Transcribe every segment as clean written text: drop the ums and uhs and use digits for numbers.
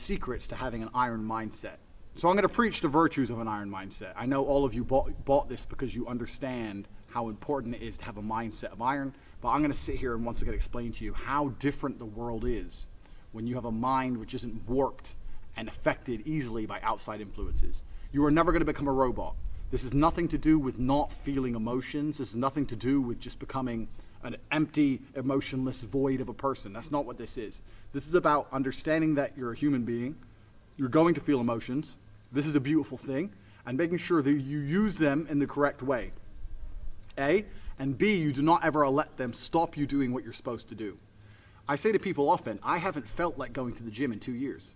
secrets to having an iron mindset. So I'm going to preach the virtues of an iron mindset. I know all of you bought this because you understand how important it is to have a mindset of iron, but I'm going to sit here and once again explain to you how different the world is when you have a mind which isn't warped and affected easily by outside influences. You are never going to become a robot. This has nothing to do with not feeling emotions. This has nothing to do with just becoming an empty, emotionless void of a person. That's not what this is. This is about understanding that you're a human being. You're going to feel emotions. This is a beautiful thing. And making sure that you use them in the correct way. A. And B, you do not ever let them stop you doing what you're supposed to do. I say to people often, I haven't felt like going to the gym in 2 years.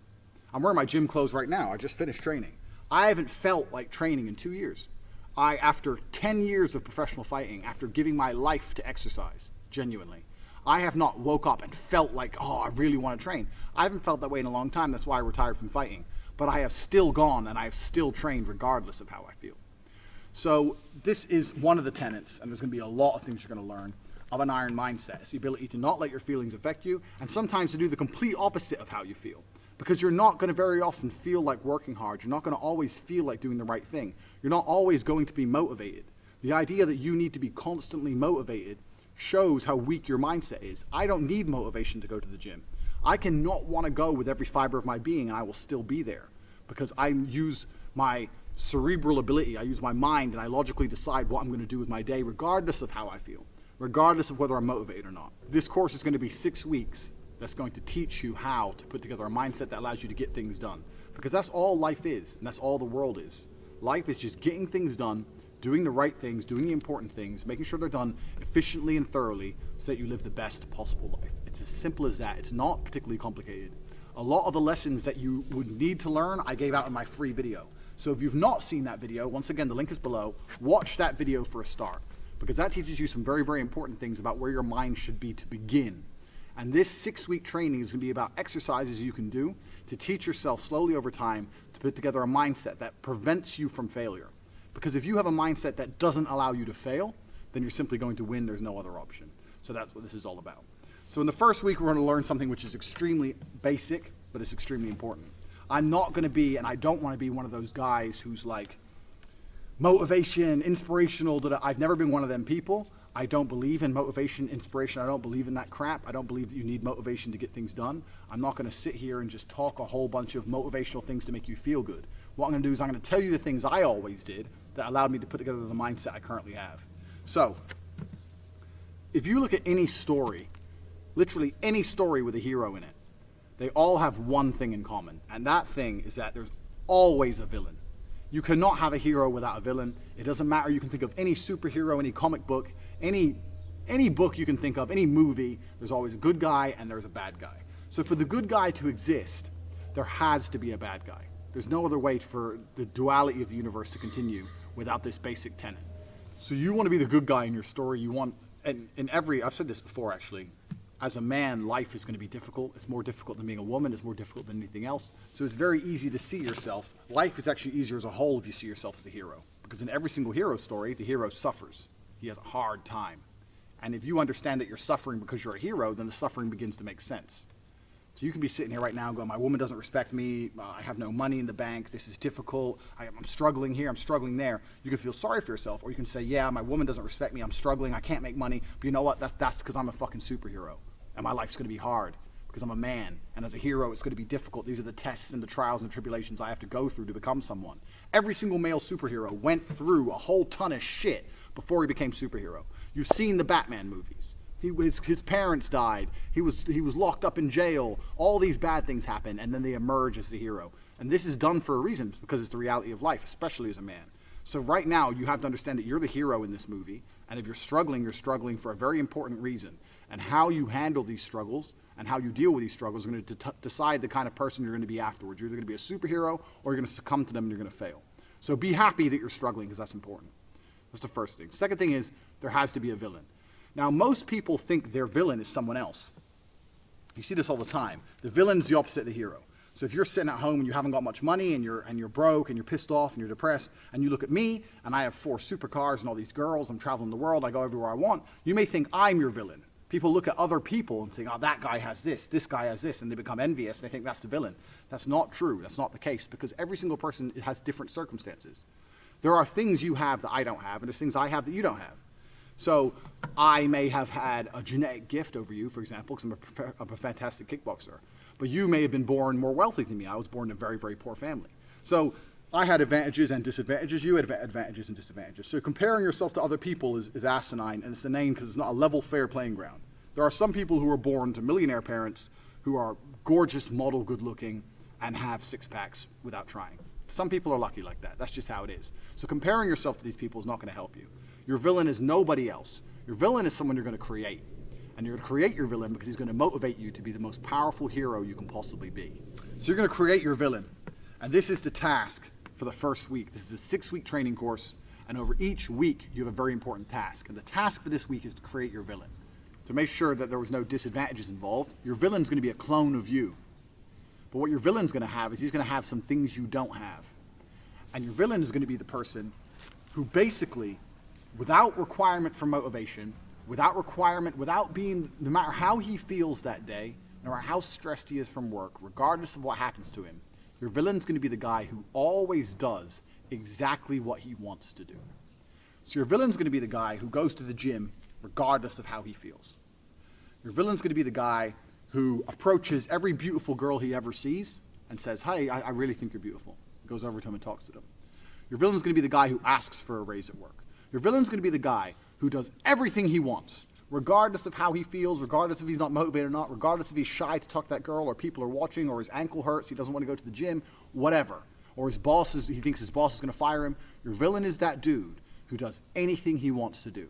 I'm wearing my gym clothes right now. I just finished training. I haven't felt like training in 2 years. After 10 years of professional fighting, after giving my life to exercise, genuinely, I have not woke up and felt like, oh, I really want to train. I haven't felt that way in a long time. That's why I retired from fighting. But I have still gone and I have still trained regardless of how I feel. So this is one of the tenets, and there's going to be a lot of things you're going to learn, of an iron mindset. It's the ability to not let your feelings affect you, and sometimes to do the complete opposite of how you feel. Because you're not going to very often feel like working hard. You're not going to always feel like doing the right thing. You're not always going to be motivated. The idea that you need to be constantly motivated shows how weak your mindset is. I don't need motivation to go to the gym. I cannot want to go with every fiber of my being, and I will still be there. Because I use my cerebral ability, I use my mind, and I logically decide what I'm going to do with my day regardless of how I feel. Regardless of whether I'm motivated or not. This course is going to be 6 weeks. That's going to teach you how to put together a mindset that allows you to get things done. Because that's all life is, and that's all the world is. Life is just getting things done, doing the right things, doing the important things, making sure they're done efficiently and thoroughly so that you live the best possible life. It's as simple as that. It's not particularly complicated. A lot of the lessons that you would need to learn, I gave out in my free video. So if you've not seen that video, once again, the link is below. Watch that video for a start, because that teaches you some very, very important things about where your mind should be to begin. And this 6-week training is going to be about exercises you can do to teach yourself slowly over time to put together a mindset that prevents you from failure. Because if you have a mindset that doesn't allow you to fail, then you're simply going to win. There's no other option. So that's what this is all about. So in the first week, we're going to learn something which is extremely basic, but it's extremely important. I'm not going to be, and I don't want to be one of those guys who's like motivation, inspirational. I've never been one of them people. I don't believe in motivation, inspiration. I don't believe in that crap. I don't believe that you need motivation to get things done. I'm not going to sit here and just talk a whole bunch of motivational things to make you feel good. What I'm going to do is I'm going to tell you the things I always did that allowed me to put together the mindset I currently have. So, if you look at any story, literally any story with a hero in it, they all have one thing in common, and that thing is that there's always a villain. You cannot have a hero without a villain. It doesn't matter. You can think of any superhero, any comic book, any book you can think of, any movie, there's always a good guy and there's a bad guy. So for the good guy to exist, there has to be a bad guy. There's no other way for the duality of the universe to continue without this basic tenet. So you want to be the good guy in your story. You want, and I've said this before actually, as a man, life is going to be difficult. It's more difficult than being a woman. It's more difficult than anything else. So it's very easy to see yourself. Life is actually easier as a whole if you see yourself as a hero. Because in every single hero story, the hero suffers. He has a hard time. And if you understand that you're suffering because you're a hero, then the suffering begins to make sense. So you can be sitting here right now going, my woman doesn't respect me, I have no money in the bank, this is difficult, I'm struggling here, I'm struggling there. You can feel sorry for yourself, or you can say, yeah, my woman doesn't respect me, I'm struggling, I can't make money, but you know what, that's because I'm a fucking superhero. And my life's going to be hard because I'm a man. And as a hero, it's going to be difficult. These are the tests and the trials and the tribulations I have to go through to become someone. Every single male superhero went through a whole ton of shit before he became superhero. You've seen the Batman movies. His parents died. He was locked up in jail. All these bad things happen, and then they emerge as the hero. And this is done for a reason, because it's the reality of life, especially as a man. So right now, you have to understand that you're the hero in this movie. And if you're struggling for a very important reason. And how you handle these struggles and how you deal with these struggles are going to decide the kind of person you're going to be afterwards. You're either going to be a superhero or you're going to succumb to them and you're going to fail. So be happy that you're struggling, because that's important. That's the first thing. Second thing is there has to be a villain. Now, most people think their villain is someone else. You see this all the time. The villain's the opposite of the hero. So if you're sitting at home and you haven't got much money and you're broke and you're pissed off and you're depressed, and you look at me and I have 4 supercars and all these girls, I'm traveling the world, I go everywhere I want, you may think I'm your villain. People look at other people and think, oh, that guy has this guy has this, and they become envious, and they think that's the villain. That's not true. That's not the case, because every single person has different circumstances. There are things you have that I don't have, and there's things I have that you don't have. So I may have had a genetic gift over you, for example, because I'm a fantastic kickboxer. But you may have been born more wealthy than me. I was born in a very, very poor family. So I had advantages and disadvantages. You had advantages and disadvantages. So comparing yourself to other people is asinine, and it's inane because it's not a level, fair playing ground. There are some people who are born to millionaire parents who are gorgeous, model, good-looking, and have six-packs without trying. Some people are lucky like that. That's just how it is. So comparing yourself to these people is not going to help you. Your villain is nobody else. Your villain is someone you're going to create. And you're going to create your villain because he's going to motivate you to be the most powerful hero you can possibly be. So you're going to create your villain. And this is the task for the first week. This is a 6-week training course, and over each week you have a very important task. And the task for this week is to create your villain. To make sure that there was no disadvantages involved, your villain's going to be a clone of you. But what your villain's going to have is he's going to have some things you don't have. And your villain is going to be the person who basically, without requirement for motivation, without being, no matter how he feels that day, no matter how stressed he is from work, regardless of what happens to him, your villain's going to be the guy who always does exactly what he wants to do. So your villain's going to be the guy who goes to the gym regardless of how he feels. Your villain's going to be the guy who approaches every beautiful girl he ever sees and says, hey, I really think you're beautiful. Goes over to him and talks to them. Your villain's going to be the guy who asks for a raise at work. Your villain's going to be the guy who does everything he wants, regardless of how he feels, regardless if he's not motivated or not, regardless if he's shy to talk to that girl, or people are watching, or his ankle hurts, he doesn't want to go to the gym, whatever. Or he thinks his boss is going to fire him. Your villain is that dude who does anything he wants to do.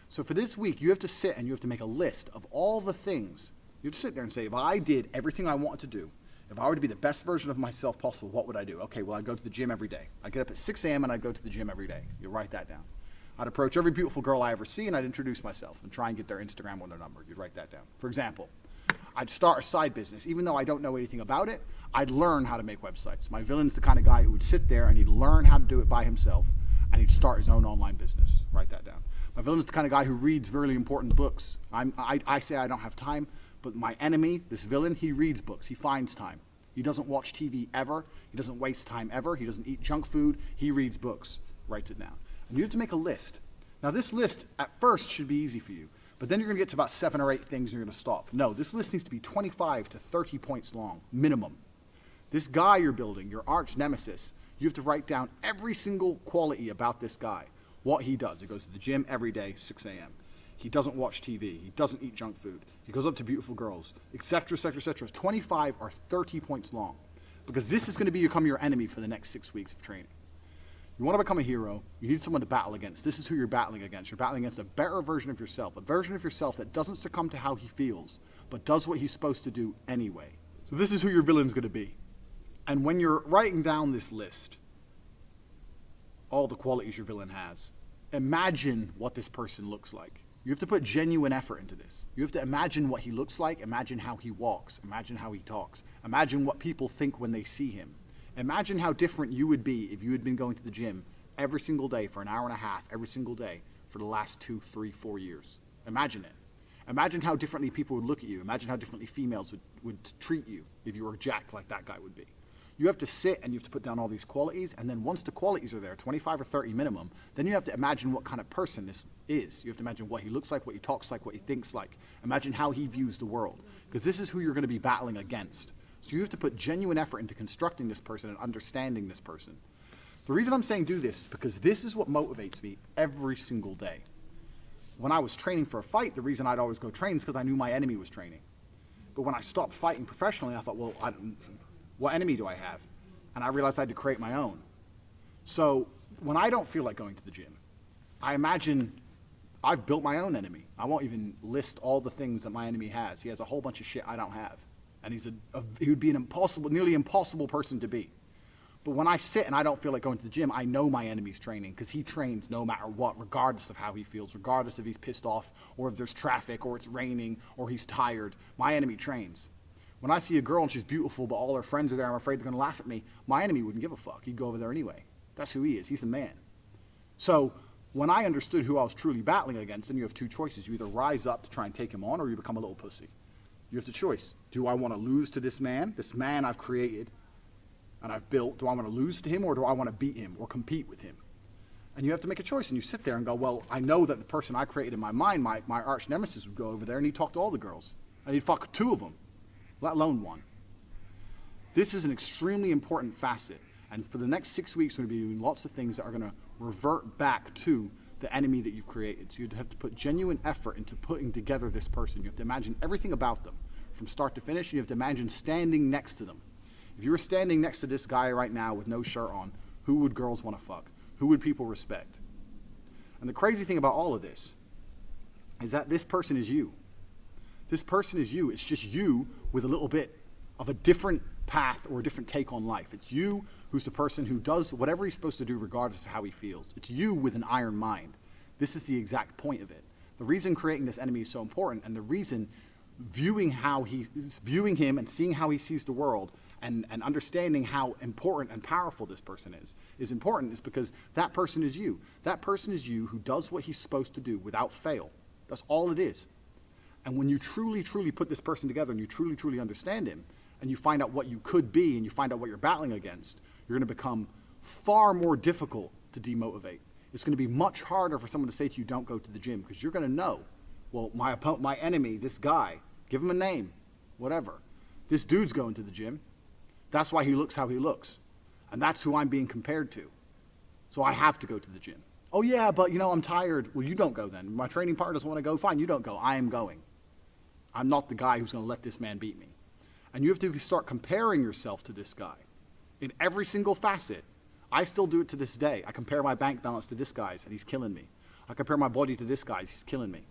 So for this week, you have to sit and you have to make a list of all the things. You have to sit there and say, if I did everything I wanted to do, if I were to be the best version of myself possible, what would I do? Okay, well, I'd go to the gym every day. I'd get up at 6 a.m. and I'd go to the gym every day. You write that down. I'd approach every beautiful girl I ever see and I'd introduce myself and try and get their Instagram or their number. You'd write that down. For example, I'd start a side business. Even though I don't know anything about it, I'd learn how to make websites. My villain's the kind of guy who would sit there and he'd learn how to do it by himself, and he'd start his own online business. Write that down. My villain's the kind of guy who reads really important books. I say I don't have time, but my enemy, this villain, he reads books. He finds time. He doesn't watch TV ever. He doesn't waste time ever. He doesn't eat junk food. He reads books. Writes it down. And you have to make a list. Now this list at first should be easy for you, but then you're going to get to about 7 or 8 things and you're going to stop. No, this list needs to be 25 to 30 points long, minimum. This guy you're building, your arch nemesis, you have to write down every single quality about this guy. What he does. He goes to the gym every day, 6 a.m. He doesn't watch TV. He doesn't eat junk food. He goes up to beautiful girls, etc., etc., etc. 25 or 30 points long, because this is going to become your enemy for the next 6 weeks of training. You want to become a hero, you need someone to battle against. This is who you're battling against. You're battling against a better version of yourself, a version of yourself that doesn't succumb to how he feels, but does what he's supposed to do anyway. So this is who your villain's going to be. And when you're writing down this list, all the qualities your villain has, imagine what this person looks like. You have to put genuine effort into this. You have to imagine what he looks like, imagine how he walks, imagine how he talks, imagine what people think when they see him. Imagine how different you would be if you had been going to the gym every single day for an hour and a half, every single day for the last 2, 3, 4 years. Imagine it. Imagine how differently people would look at you. Imagine how differently females would treat you if you were jacked like that guy would be. You have to sit and you have to put down all these qualities, and then once the qualities are there, 25 or 30 minimum, then you have to imagine what kind of person this is. You have to imagine what he looks like, what he talks like, what he thinks like. Imagine how he views the world, because this is who you're going to be battling against. So you have to put genuine effort into constructing this person and understanding this person. The reason I'm saying do this is because this is what motivates me every single day. When I was training for a fight, the reason I'd always go train is because I knew my enemy was training. But when I stopped fighting professionally, I thought, well, what enemy do I have? And I realized I had to create my own. So when I don't feel like going to the gym, I imagine I've built my own enemy. I won't even list all the things that my enemy has. He has a whole bunch of shit I don't have. And he would be an nearly impossible person to beat. But when I sit and I don't feel like going to the gym, I know my enemy's training, because he trains no matter what, regardless of how he feels, regardless if he's pissed off, or if there's traffic, or it's raining, or he's tired. My enemy trains. When I see a girl and she's beautiful, but all her friends are there, I'm afraid they're going to laugh at me, my enemy wouldn't give a fuck. He'd go over there anyway. That's who he is. He's the man. So When I understood who I was truly battling against, then you have two choices. You either rise up to try and take him on, or you become a little pussy. You have the choice. Do I want to lose to this man I've created and I've built? Do I want to lose to him, or do I want to beat him or compete with him? And you have to make a choice, and you sit there and go, well, I know that the person I created in my mind, my arch nemesis, would go over there and he'd talk to all the girls. And he'd fuck two of them, let alone one. This is an extremely important facet. And for the next 6 weeks, we're going to be doing lots of things that are going to revert back to the enemy that you've created. So you'd have to put genuine effort into putting together this person. You have to imagine everything about them from start to finish. You have to imagine standing next to them. If you were standing next to this guy right now with no shirt on, who would girls want to fuck? Who would people respect? And the crazy thing about all of this is that this person is you. This person is you. It's just you with a little bit of a different path or a different take on life. It's you who's the person who does whatever he's supposed to do regardless of how he feels. It's you with an iron mind. This is the exact point of it. The reason creating this enemy is so important, and the reason viewing him and seeing how he sees the world and understanding how important and powerful this person is important, is because that person is you. That person is you who does what he's supposed to do without fail. That's all it is. And when you truly, truly put this person together and you truly, truly understand him, and you find out what you could be and you find out what you're battling against, you're going to become far more difficult to demotivate. It's going to be much harder for someone to say to you, don't go to the gym, because you're going to know, well, my enemy, this guy, give him a name, whatever. This dude's going to the gym. That's why he looks how he looks. And that's who I'm being compared to. So I have to go to the gym. Oh yeah, but I'm tired. Well, you don't go then. My training partner doesn't want to go. Fine, you don't go. I am going. I'm not the guy who's going to let this man beat me. And you have to start comparing yourself to this guy in every single facet. I still do it to this day. I compare my bank balance to this guy's, and he's killing me. I compare my body to this guy's, he's killing me.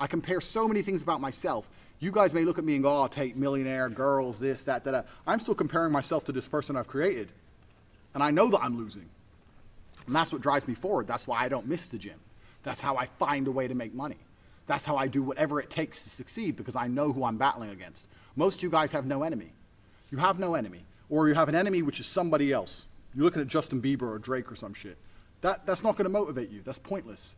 I compare so many things about myself. You guys may look at me and go, oh, Tate, millionaire, girls, this, that, that. I'm still comparing myself to this person I've created. And I know that I'm losing. And that's what drives me forward. That's why I don't miss the gym. That's how I find a way to make money. That's how I do whatever it takes to succeed, because I know who I'm battling against. Most of you guys have no enemy. You have no enemy. Or you have an enemy which is somebody else. You're looking at Justin Bieber or Drake or some shit. That's not going to motivate you. That's pointless.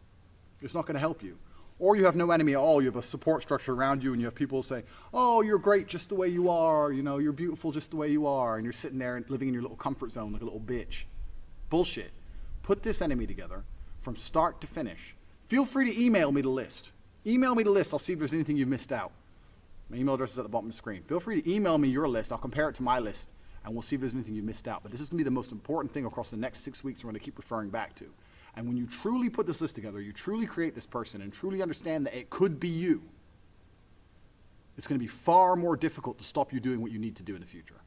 It's not going to help you. Or you have no enemy at all. You have a support structure around you, and you have people say, oh, you're great just the way you are. You're beautiful just the way you are. And you're sitting there and living in your little comfort zone like a little bitch. Bullshit. Put this enemy together from start to finish. Feel free to email me the list. Email me the list. I'll see if there's anything you've missed out. My email address is at the bottom of the screen. Feel free to email me your list. I'll compare it to my list, and we'll see if there's anything you missed out. But this is going to be the most important thing across the next 6 weeks we're going to keep referring back to. And when you truly put this list together, you truly create this person and truly understand that it could be you, it's going to be far more difficult to stop you doing what you need to do in the future.